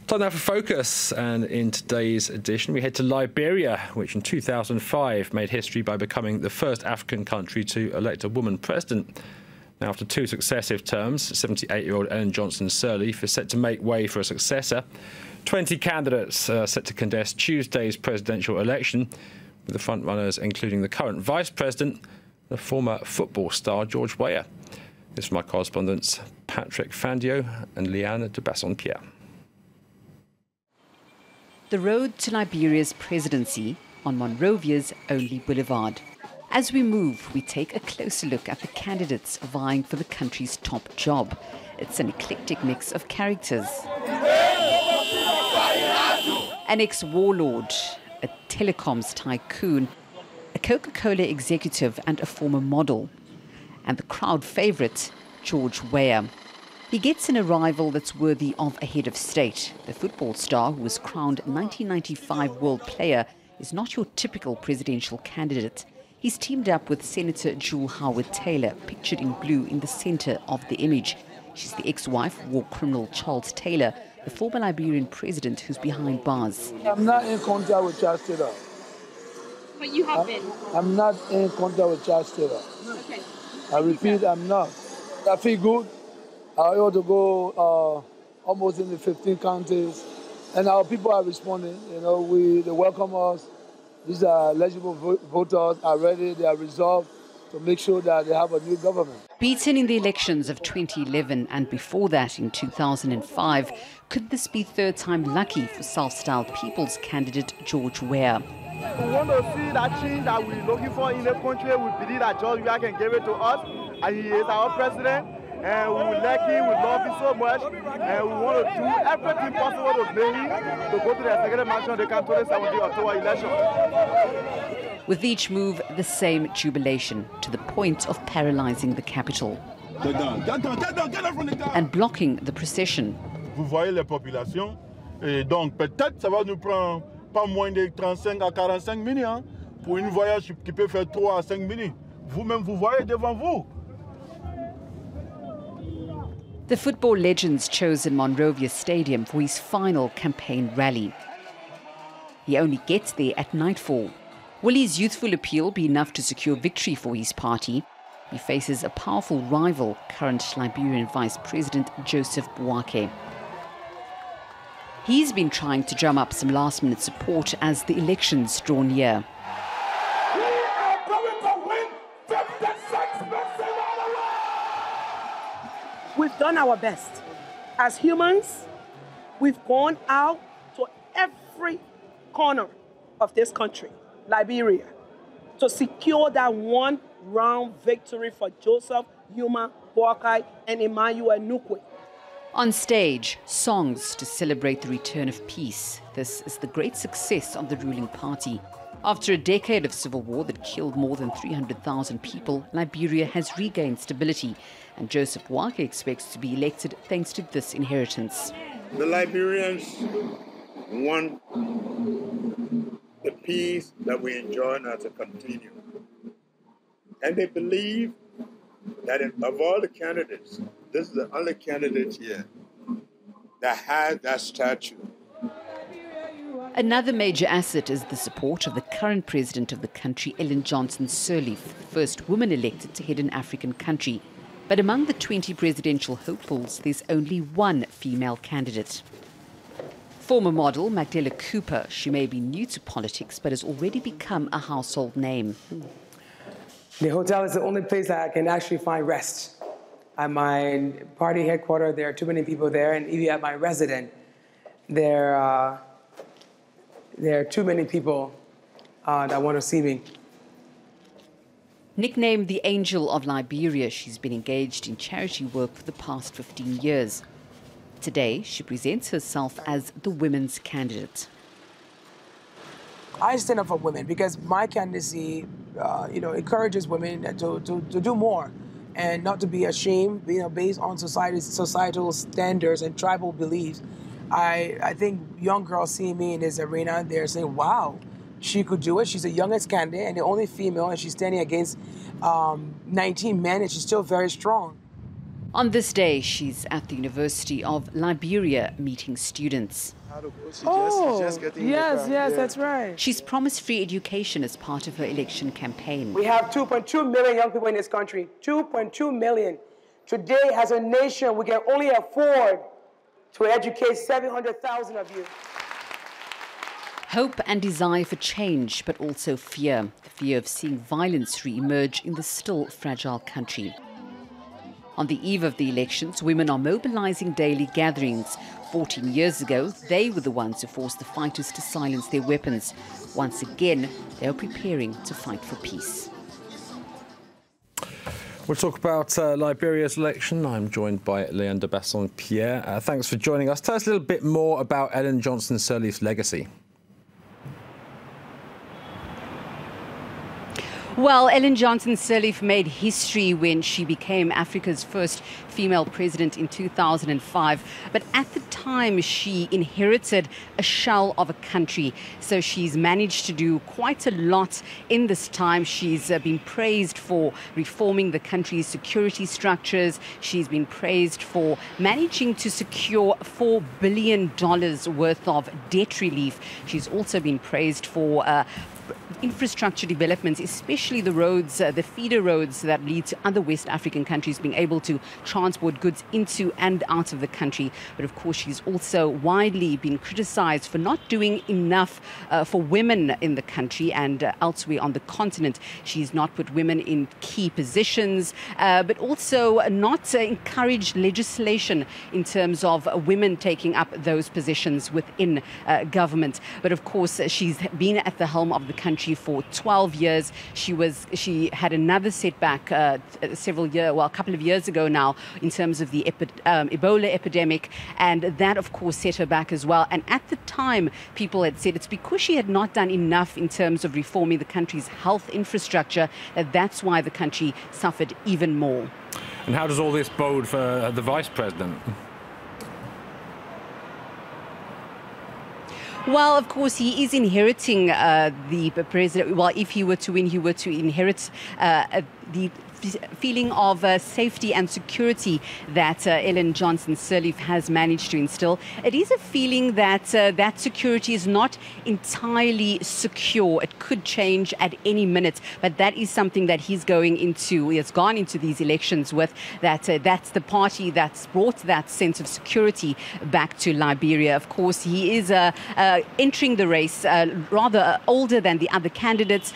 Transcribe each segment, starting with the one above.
Time now for Focus, and in today's edition we head to Liberia, which in 2005 made history by becoming the first African country to elect a woman president. Now, after two successive terms, 78-year-old Ellen Johnson Sirleaf is set to make way for a successor. 20 candidates are set to contest Tuesday's presidential election, with the frontrunners including the current vice president, the former football star George Weah. This is my correspondents Patrick Fandio and Liane de Basson-Pierre. The road to Liberia's presidency on Monrovia's only boulevard. As we move, we take a closer look at the candidates vying for the country's top job. It's an eclectic mix of characters. An ex-warlord, a telecoms tycoon, a Coca-Cola executive and a former model. And the crowd favourite, George Weah. He gets an arrival that's worthy of a head of state. The football star, who was crowned 1995 World Player, is not your typical presidential candidate. He's teamed up with Senator Jewel Howard-Taylor, pictured in blue in the centre of the image. She's the ex-wife of war criminal Charles Taylor, the former Liberian president who's behind bars. I'm not in contact with Charles Taylor. But you have been? I'm not in contact with Charles Taylor. Okay. I repeat, I'm not. I feel good. I ought to go almost in the 15 counties. And our people are responding. You know, they welcome us. These are eligible voters, are ready, they are resolved to make sure that they have a new government. Beaten in the elections of 2011 and before that in 2005, could this be third time lucky for self-styled People's candidate George Weah? We want to see that change that we're looking for in the country. We believe that George Weah can give it to us, and he is our president. And we like him, we love him so much, and we want to do everything possible to bring him to go to the executive mansion of the 2017 October election. With each move, the same jubilation, to the point of paralyzing the capital and blocking the procession. Vous voyez les populations, et donc peut-être ça va nous prendre pas moins de 35 à 45 minutes pour un voyage qui peut faire 3 à 5 minutes. Vous-même, vous voyez devant vous. The football legend's chosen Monrovia Stadium for his final campaign rally. He only gets there at nightfall. Will his youthful appeal be enough to secure victory for his party? He faces a powerful rival, current Liberian Vice President Joseph Boakai. He's been trying to drum up some last-minute support as the elections draw near. We've done our best. As humans, we've gone out to every corner of this country, Liberia, to secure that one-round victory for Joseph Yuma Boakai and Emmanuel Nukwe. On stage, songs to celebrate the return of peace. This is the great success of the ruling party. After a decade of civil war that killed more than 300,000 people, Liberia has regained stability, and Joseph Boakai expects to be elected thanks to this inheritance. The Liberians want the peace that we enjoy now to continue. And they believe that of all the candidates, this is the only candidate here that has that statue. Another major asset is the support of the current president of the country, Ellen Johnson Sirleaf, the first woman elected to head an African country. But among the 20 presidential hopefuls, there's only one female candidate. Former model Magdala Cooper, she may be new to politics, but has already become a household name. The hotel is the only place that I can actually find rest. At my party headquarters, there are too many people there, and even at my residence, there are too many people that want to see me. Nicknamed the Angel of Liberia, she's been engaged in charity work for the past 15 years. Today, she presents herself as the women's candidate. I stand up for women because my candidacy, encourages women to do more and not to be ashamed, based on societal standards and tribal beliefs. I think young girls seeing me in this arena, they're saying, wow, she could do it. She's the youngest candidate and the only female, and she's standing against 19 men, and she's still very strong. On this day, she's at the University of Liberia meeting students. Oh, yes, that's right. She's promised free education as part of her election campaign. We have 2.2 million young people in this country. 2.2 million. Today, as a nation, we can only afford to educate 700,000 of you. Hope and desire for change, but also fear. The fear of seeing violence re-emerge in the still fragile country. On the eve of the elections, women are mobilizing daily gatherings. 14 years ago, they were the ones who forced the fighters to silence their weapons. Once again, they are preparing to fight for peace. We'll talk about Liberia's election. I'm joined by Leander Basson-Pierre. Thanks for joining us. Tell us a little bit more about Ellen Johnson Sirleaf's legacy. Well, Ellen Johnson Sirleaf made history when she became Africa's first female president in 2005. But at the time, she inherited a shell of a country. So she's managed to do quite a lot in this time. She's been praised for reforming the country's security structures. She's been praised for managing to secure $4 billion worth of debt relief. She's also been praised for infrastructure developments, especially the roads, the feeder roads that lead to other West African countries being able to transport goods into and out of the country. But of course, she's also widely been criticized for not doing enough for women in the country and elsewhere on the continent. She's not put women in key positions, but also not encouraged legislation in terms of women taking up those positions within government. But of course, she's been at the helm of the country for 12 years. She had another setback a couple of years ago now in terms of the Ebola epidemic, and that of course set her back as well. And at the time, people had said it's because she had not done enough in terms of reforming the country's health infrastructure that's why the country suffered even more. And how does all this bode for the vice president? Well, of course, he is inheriting the president. Well, if he were to win, he were to inherit the feeling of safety and security that Ellen Johnson Sirleaf has managed to instill. It is a feeling that that security is not entirely secure. It could change at any minute, but that is something that he has gone into these elections with, that's the party that's brought that sense of security back to Liberia. Of course, he is entering the race rather older than the other candidates.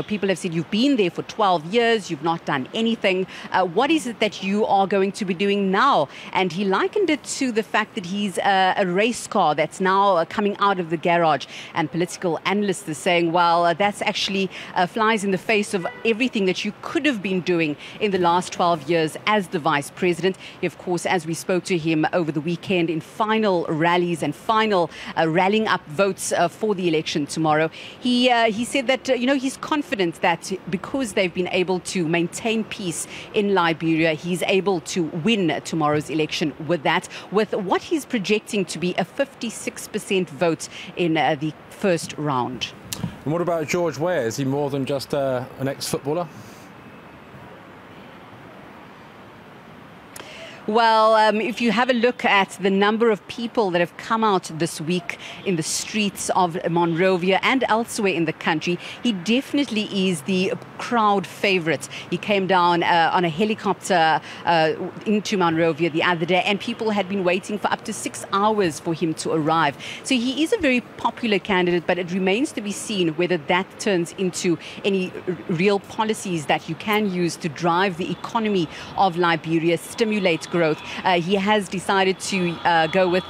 People have said, you've been there for 12 years, you've not done anything. What is it that you are going to be doing now? And he likened it to the fact that he's a race car that's now coming out of the garage. And political analysts are saying, well, that's actually flies in the face of everything that you could have been doing in the last 12 years as the vice president. Of course, as we spoke to him over the weekend in final rallies and final rallying up votes for the election tomorrow, he said that he's confident that because they've been able to maintain peace in Liberia, he's able to win tomorrow's election with what he's projecting to be a 56% vote in the first round. And what about George Weah? Is he more than just an ex-footballer? Well, if you have a look at the number of people that have come out this week in the streets of Monrovia and elsewhere in the country, he definitely is the crowd favorite. He came down on a helicopter into Monrovia the other day, and people had been waiting for up to 6 hours for him to arrive. So he is a very popular candidate, but it remains to be seen whether that turns into any real policies that you can use to drive the economy of Liberia, stimulate growth. He has decided to go with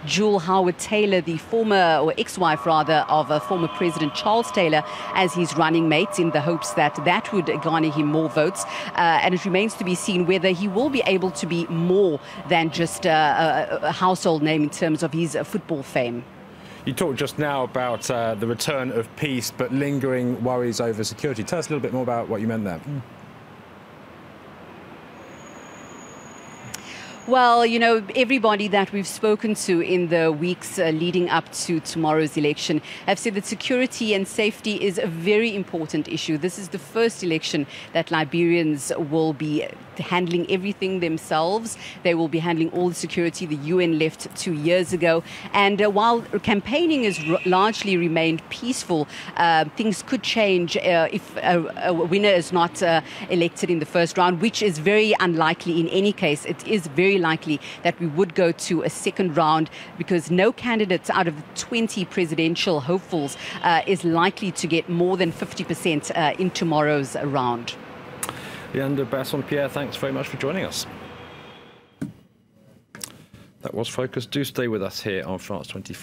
Jewel Howard Taylor, the former, or ex-wife rather, of former President Charles Taylor, as his running mate, in the hopes that that would garner him more votes. And it remains to be seen whether he will be able to be more than just a household name in terms of his football fame. You talked just now about the return of peace, but lingering worries over security. Tell us a little bit more about what you meant there. Well, you know, everybody that we've spoken to in the weeks leading up to tomorrow's election have said that security and safety is a very important issue. This is the first election that Liberians will be handling everything themselves. They will be handling all the security. The UN left 2 years ago. And while campaigning has largely remained peaceful, things could change if a winner is not elected in the first round, which is very unlikely in any case. It is very likely that we would go to a second round because no candidate out of the 20 presidential hopefuls is likely to get more than 50% in tomorrow's round. Leander Basson-Pierre, thanks very much for joining us. That was Focus. Do stay with us here on France 24.